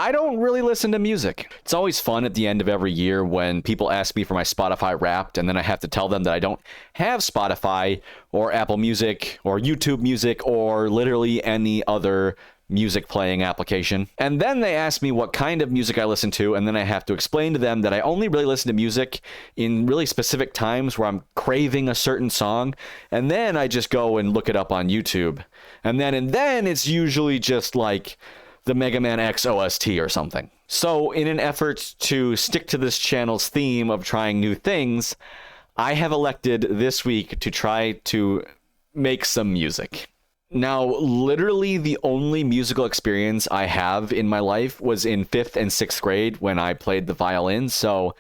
I don't really listen to music. It's always fun at the end of every year when people ask me for my Spotify Wrapped, and then I have to tell them that I don't have Spotify or Apple Music or YouTube Music or literally any other music playing application. And then they ask me what kind of music I listen to, and then I have to explain to them that I only really listen to music in really specific times where I'm craving a certain song, and then I just go and look it up on YouTube. And then it's usually just like the Mega Man X OST or something. So in an effort to stick to this channel's theme of trying new things, I have elected this week to try to make some music. Now, literally the only musical experience I have in my life was in 5th and 6th grade when I played the violin, so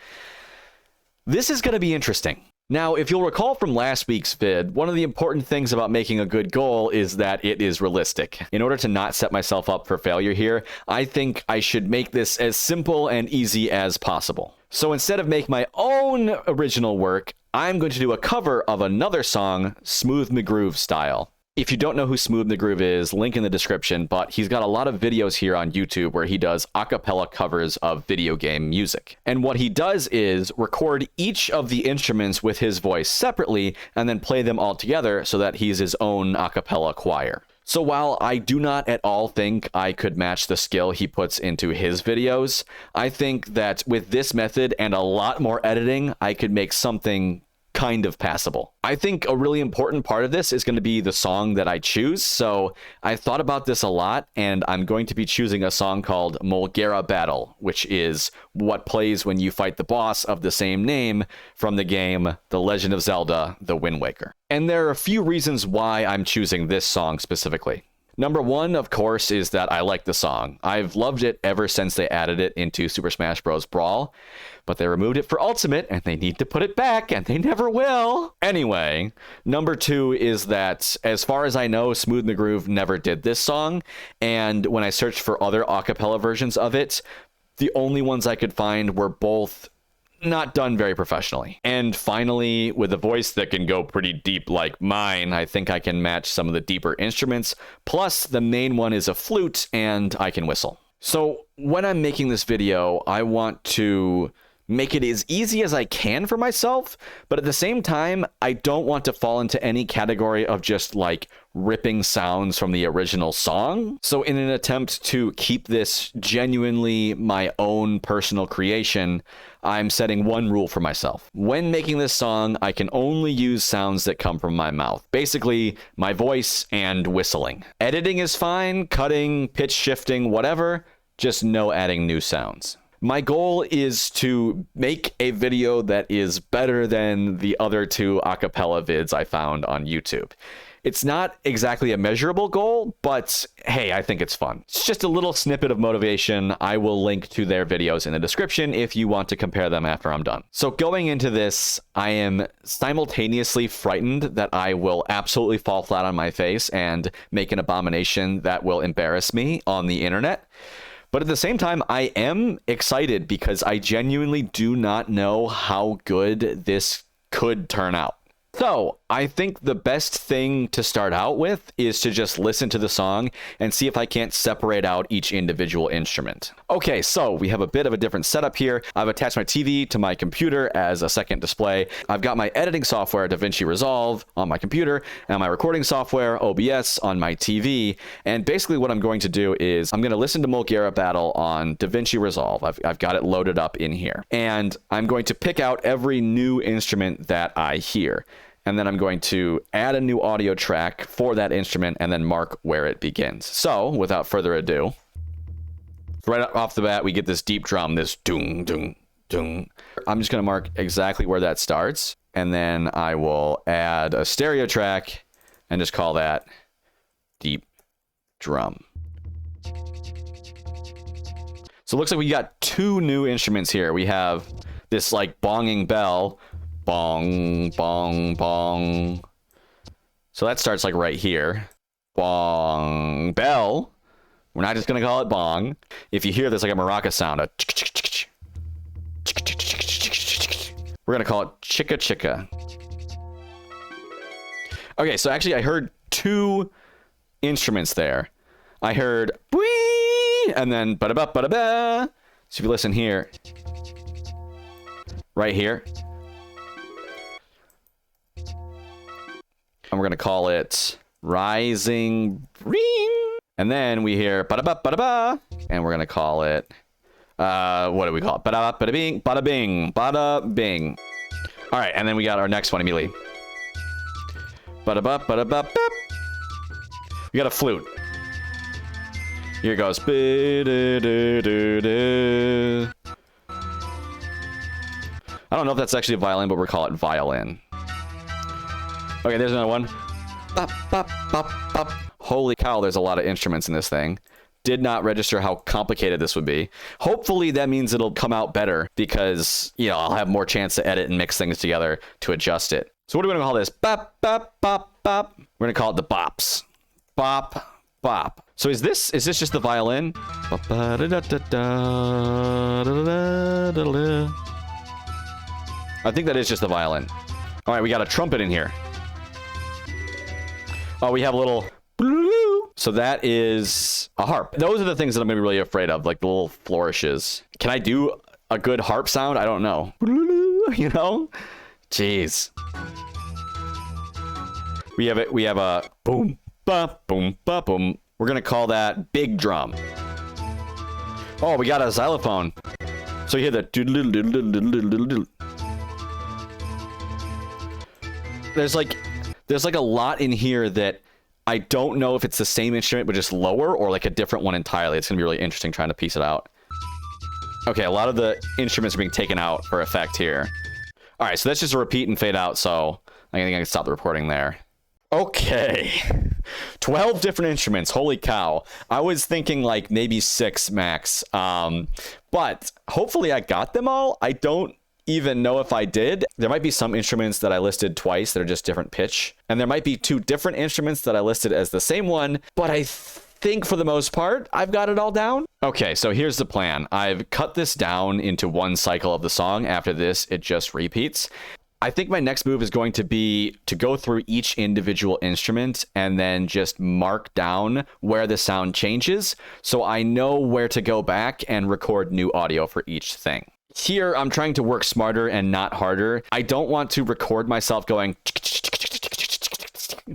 this is going to be interesting. Now, if you'll recall from last week's vid, one of the important things about making a good goal is that it is realistic. In order to not set myself up for failure here, I think I should make this as simple and easy as possible. So instead of make my own original work, I'm going to do a cover of another song, Smooth McGroove style. If you don't know who Smooth McGroove is, link in the description, but he's got a lot of videos here on YouTube where he does acapella covers of video game music. And what he does is record each of the instruments with his voice separately and then play them all together so that he's his own acapella choir. So while I do not at all think I could match the skill he puts into his videos, I think that with this method and a lot more editing, I could make something kind of passable. I think a really important part of this is going to be the song that I choose. So I thought about this a lot, and I'm going to be choosing a song called Molgera Battle, which is what plays when you fight the boss of the same name from the game The Legend of Zelda, The Wind Waker. And there are a few reasons why I'm choosing this song specifically. Number one, of course, is that I like the song. I've loved it ever since they added it into Super Smash Bros. Brawl, but they removed it for Ultimate, and they need to put it back, and they never will. Anyway, number two is that, as far as I know, Smooth McGroove never did this song, and when I searched for other acapella versions of it, the only ones I could find were both not done very professionally. And finally, with a voice that can go pretty deep like mine, I think I can match some of the deeper instruments. Plus, the main one is a flute, and I can whistle. So when I'm making this video, I want to make it as easy as I can for myself, but at the same time, I don't want to fall into any category of just like ripping sounds from the original song. So in an attempt to keep this genuinely my own personal creation, I'm setting one rule for myself. When making this song, I can only use sounds that come from my mouth. Basically, my voice and whistling. Editing is fine, cutting, pitch shifting, whatever, just no adding new sounds. My goal is to make a video that is better than the other two acapella vids I found on YouTube. It's not exactly a measurable goal, but hey, I think it's fun. It's just a little snippet of motivation. I will link to their videos in the description if you want to compare them after I'm done. So going into this, I am simultaneously frightened that I will absolutely fall flat on my face and make an abomination that will embarrass me on the internet. But at the same time, I am excited because I genuinely do not know how good this could turn out. So I think the best thing to start out with is to just listen to the song and see if I can't separate out each individual instrument. Okay, so we have a bit of a different setup here. I've attached my TV to my computer as a second display. I've got my editing software, DaVinci Resolve, on my computer, and my recording software, OBS, on my TV. And basically what I'm going to do is I'm going to listen to Molgera Battle on DaVinci Resolve. I've got it loaded up in here. And I'm going to pick out every new instrument that I hear. And then I'm going to add a new audio track for that instrument and then mark where it begins. So without further ado, right off the bat, we get this deep drum, this dung, dung, dung. I'm just going to mark exactly where that starts. And then I will add a stereo track and just call that deep drum. So it looks like we got two new instruments here. We have this like bonging bell. Bong, bong, bong. So that starts like right here. Bong, bell. We're not just going to call it bong. If you hear this like a maraca sound, we're going to call it chicka chicka. Okay, so actually I heard two instruments there. I heard and then ba-da-ba, ba-da-ba. So if you listen here, right here, and we're going to call it Rising Ring. And then we hear ba-da-ba, ba-da-ba, and we're going to call it, what do we call it? Ba-da-ba, bada-bing, bada-bing, bada-bing. All right, and then we got our next one immediately. Ba-da-ba, ba-da-ba, bop. We got a flute. Here it goes. Ba-da-da-da-da. I don't know if that's actually a violin, but we'll call it violin. Okay, there's another one. Bop, bop, bop, bop. Holy cow, there's a lot of instruments in this thing. Did not register how complicated this would be. Hopefully that means it'll come out better because, you know, I'll have more chance to edit and mix things together to adjust it. So what are we going to call this? Bop, bop, bop, bop. We're going to call it the bops. Bop, bop. So is this just the violin? I think that is just the violin. All right, we got a trumpet in here. Oh, we have a little... So that is a harp. Those are the things that I'm going to be really afraid of, like the little flourishes. Can I do a good harp sound? I don't know. You know? Jeez. We have a boom, ba, boom, ba, boom. We're going to call that big drum. Oh, we got a xylophone. So you hear the doodle. There's like a lot in here that I don't know if it's the same instrument, but just lower or like a different one entirely. It's going to be really interesting trying to piece it out. Okay, a lot of the instruments are being taken out for effect here. All right, so that's just a repeat and fade out, so I think I can stop the recording there. Okay, 12 different instruments. Holy cow. I was thinking like maybe 6 max, but hopefully I got them all. I don't even know if I did. There might be some instruments that I listed twice that are just different pitch, and there might be 2 different instruments that I listed as the same one, but I think for the most part I've got it all down. Okay, so here's the plan. I've cut this down into one cycle of the song. After this it just repeats. I think my next move is going to be to go through each individual instrument and then just mark down where the sound changes so I know where to go back and record new audio for each thing. Here, I'm trying to work smarter and not harder. I don't want to record myself going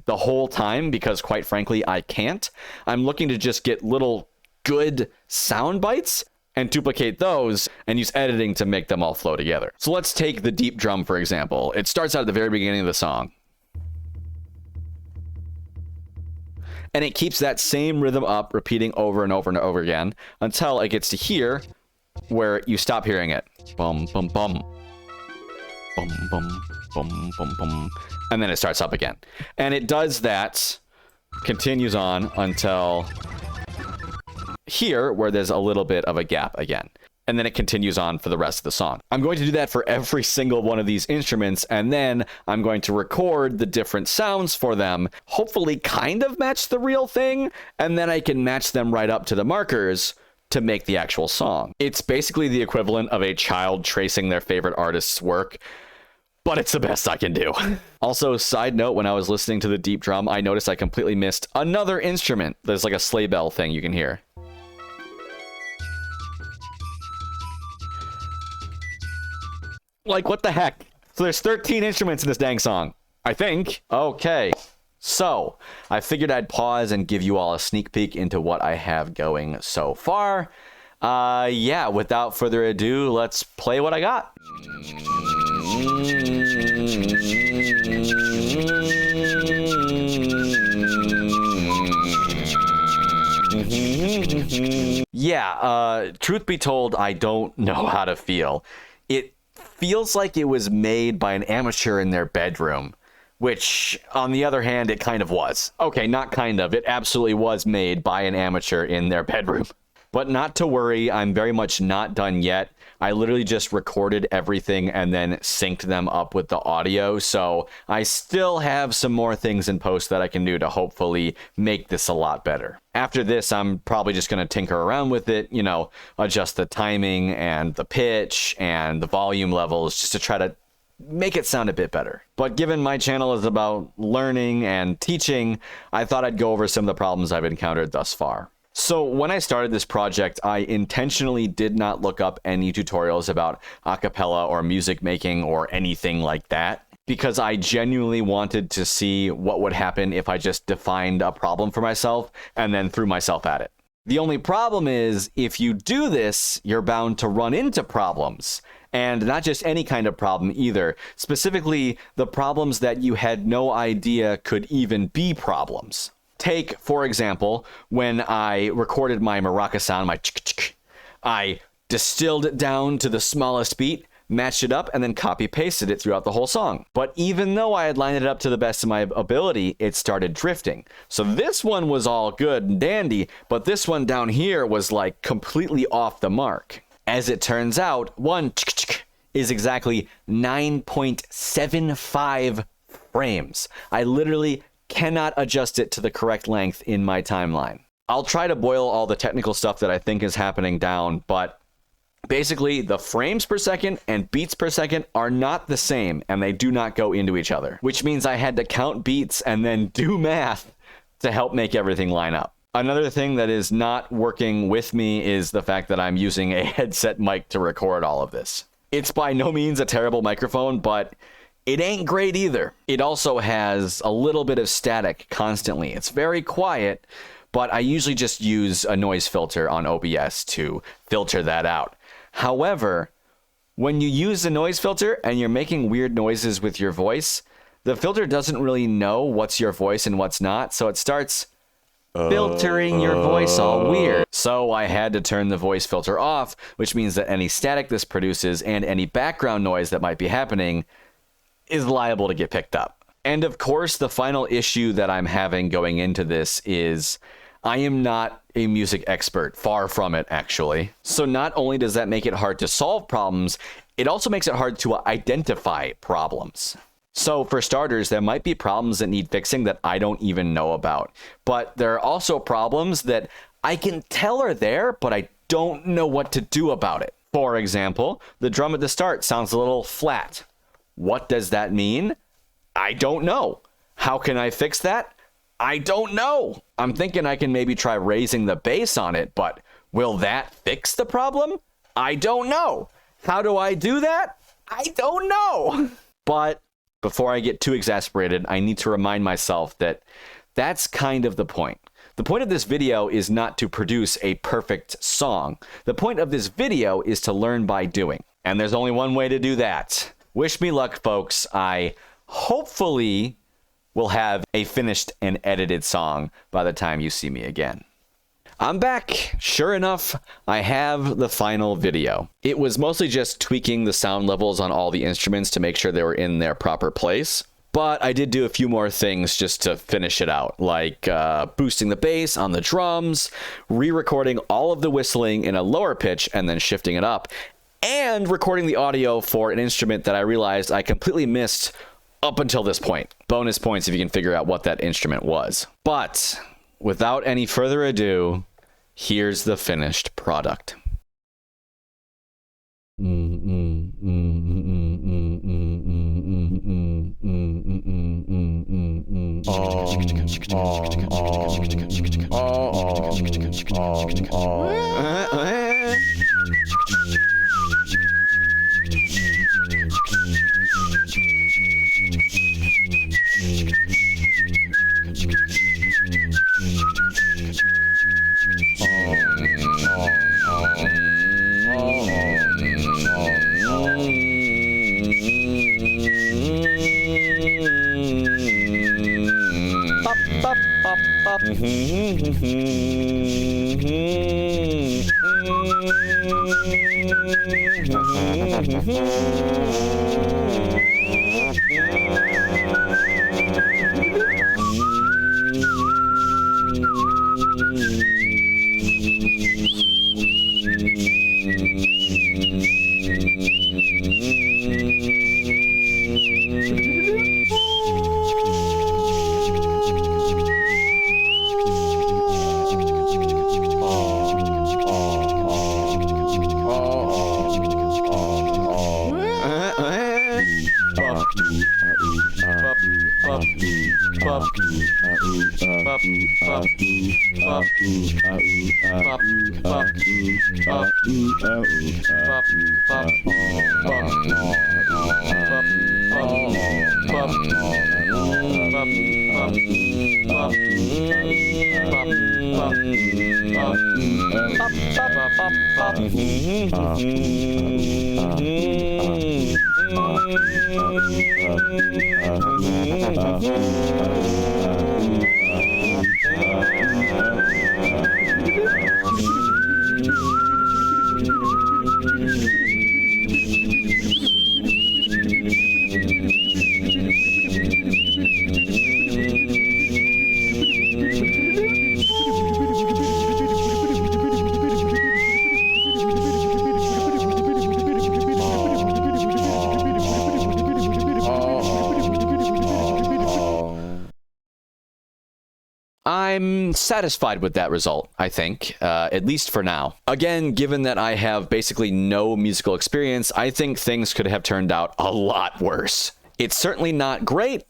the whole time because, quite frankly, I can't. I'm looking to just get little good sound bites and duplicate those and use editing to make them all flow together. So let's take the deep drum, for example. It starts out at the very beginning of the song. And it keeps that same rhythm up, repeating over and over and over again until it gets to here, where you stop hearing it. Bum, bum, bum. Bum, bum, bum, bum, bum. And then it starts up again. And it does that, continues on until here, where there's a little bit of a gap again. And then it continues on for the rest of the song. I'm going to do that for every single one of these instruments, and then I'm going to record the different sounds for them, hopefully kind of match the real thing, and then I can match them right up to the markers to make the actual song. It's basically the equivalent of a child tracing their favorite artist's work, but it's the best I can do. Also, side note, when I was listening to the deep drum, I noticed I completely missed another instrument. There's like a sleigh bell thing you can hear. Like, what the heck? So there's 13 instruments in this dang song, I think. Okay. So, I figured I'd pause and give you all a sneak peek into what I have going so far. Yeah, without further ado, let's play what I got. Yeah, truth be told, I don't know how to feel. It feels like it was made by an amateur in their bedroom. Which, on the other hand, it kind of was. Okay, not kind of. It absolutely was made by an amateur in their bedroom. But not to worry, I'm very much not done yet. I literally just recorded everything and then synced them up with the audio, so I still have some more things in post that I can do to hopefully make this a lot better. After this, I'm probably just going to tinker around with it, you know, adjust the timing and the pitch and the volume levels just to try to make it sound a bit better. But given my channel is about learning and teaching, I thought I'd go over some of the problems I've encountered thus far. So when I started this project, I intentionally did not look up any tutorials about acapella or music making or anything like that, because I genuinely wanted to see what would happen if I just defined a problem for myself and then threw myself at it. The only problem is, if you do this, you're bound to run into problems. And not just any kind of problem either. Specifically, the problems that you had no idea could even be problems. Take, for example, when I recorded my maraca sound, my ch-ch-ch, I distilled it down to the smallest beat, matched it up, and then copy-pasted it throughout the whole song. But even though I had lined it up to the best of my ability, it started drifting. So this one was all good and dandy, but this one down here was like completely off the mark. As it turns out, one ch-ch-ch is exactly 9.75 frames. I literally cannot adjust it to the correct length in my timeline. I'll try to boil all the technical stuff that I think is happening down, but basically the frames per second and beats per second are not the same, and they do not go into each other, which means I had to count beats and then do math to help make everything line up. Another thing that is not working with me is the fact that I'm using a headset mic to record all of this. It's by no means a terrible microphone, but it ain't great either. It also has a little bit of static constantly. It's very quiet, but I usually just use a noise filter on OBS to filter that out. However, when you use the noise filter and you're making weird noises with your voice, the filter doesn't really know what's your voice and what's not, so it starts filtering your voice all weird. So I had to turn the voice filter off, which means that any static this produces and any background noise that might be happening is liable to get picked up. And of course, the final issue that I'm having going into this is I am not a music expert, far from it actually. So not only does that make it hard to solve problems, it also makes it hard to identify problems. So for starters, there might be problems that need fixing that I don't even know about. But there are also problems that I can tell are there, but I don't know what to do about it. For example, the drum at the start sounds a little flat. What does that mean? I don't know. How can I fix that? I don't know. I'm thinking I can maybe try raising the bass on it, but will that fix the problem? I don't know. How do I do that? I don't know. But before I get too exasperated, I need to remind myself that that's kind of the point. The point of this video is not to produce a perfect song. The point of this video is to learn by doing. And there's only one way to do that. Wish me luck, folks. I hopefully will have a finished and edited song by the time you see me again. I'm back. Sure enough, I have the final video. It was mostly just tweaking the sound levels on all the instruments to make sure they were in their proper place. But I did do a few more things just to finish it out, like boosting the bass on the drums, re-recording all of the whistling in a lower pitch and then shifting it up, and recording the audio for an instrument that I realized I completely missed up until this point. Bonus points if you can figure out what that instrument was. But without any further ado, here's the finished product. I'm satisfied with that result, I think, at least for now. Again, given that I have basically no musical experience, I think things could have turned out a lot worse. It's certainly not great,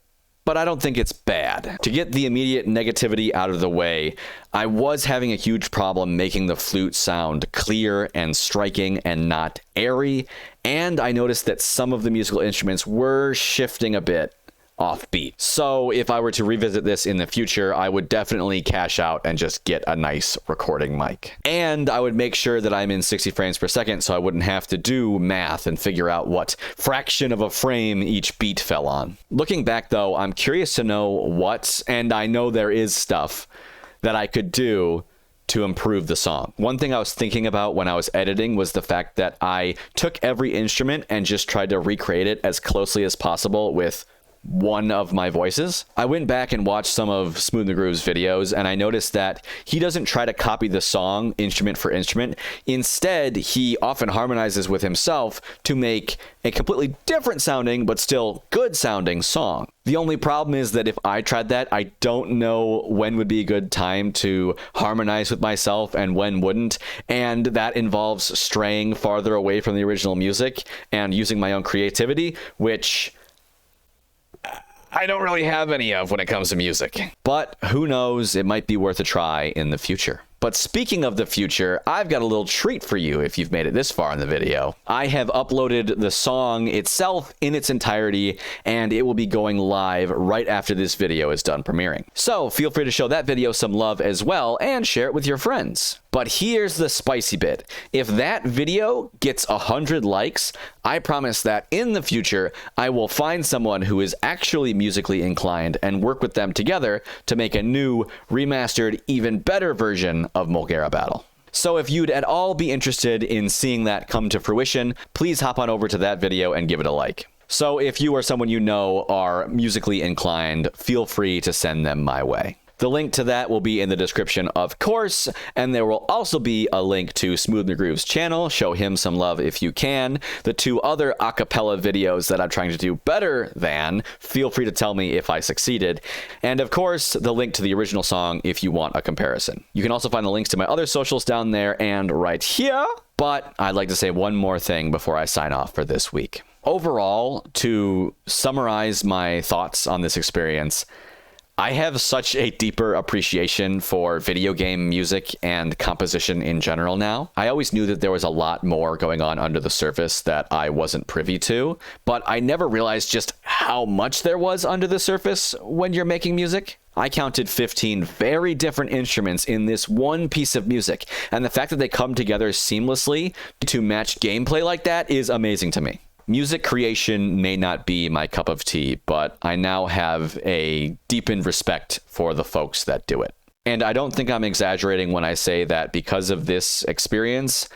but I don't think it's bad. To get the immediate negativity out of the way, I was having a huge problem making the flute sound clear and striking and not airy, and I noticed that some of the musical instruments were shifting a bit offbeat. So if I were to revisit this in the future, I would definitely cash out and just get a nice recording mic. And I would make sure that I'm in 60 frames per second so I wouldn't have to do math and figure out what fraction of a frame each beat fell on. Looking back though, I'm curious to know what, and I know there is stuff that I could do to improve the song. One thing I was thinking about when I was editing was the fact that I took every instrument and just tried to recreate it as closely as possible with one of my voices. I went back and watched some of Smooth the Groove's videos, and I noticed that he doesn't try to copy the song instrument for instrument. Instead, he often harmonizes with himself to make a completely different sounding, but still good sounding song. The only problem is that if I tried that, I don't know when would be a good time to harmonize with myself and when wouldn't, and that involves straying farther away from the original music and using my own creativity, which I don't really have any of when it comes to music. But who knows, it might be worth a try in the future. But speaking of the future, I've got a little treat for you if you've made it this far in the video. I have uploaded the song itself in its entirety, and it will be going live right after this video is done premiering. So feel free to show that video some love as well and share it with your friends. But here's the spicy bit. If that video gets 100 likes, I promise that in the future, I will find someone who is actually musically inclined and work with them together to make a new, remastered, even better version of Molgera Battle. So if you'd at all be interested in seeing that come to fruition, please hop on over to that video and give it a like. So if you or someone you know are musically inclined, feel free to send them my way. The link to that will be in the description, of course, and there will also be a link to Smooth the Groove's channel. Show him some love if you can. The 2 other acapella videos that I'm trying to do better than, feel free to tell me if I succeeded. And of course, the link to the original song if you want a comparison. You can also find the links to my other socials down there and right here. But I'd like to say one more thing before I sign off for this week. Overall, to summarize my thoughts on this experience, I have such a deeper appreciation for video game music and composition in general now. I always knew that there was a lot more going on under the surface that I wasn't privy to, but I never realized just how much there was under the surface when you're making music. I counted 15 very different instruments in this one piece of music, and the fact that they come together seamlessly to match gameplay like that is amazing to me. Music creation may not be my cup of tea, but I now have a deepened respect for the folks that do it. And I don't think I'm exaggerating when I say that because of this experience,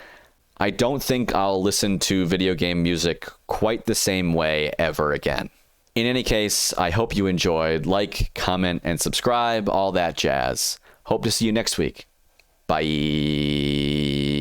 I don't think I'll listen to video game music quite the same way ever again. In any case, I hope you enjoyed. Like, comment, and subscribe, all that jazz. Hope to see you next week. Bye.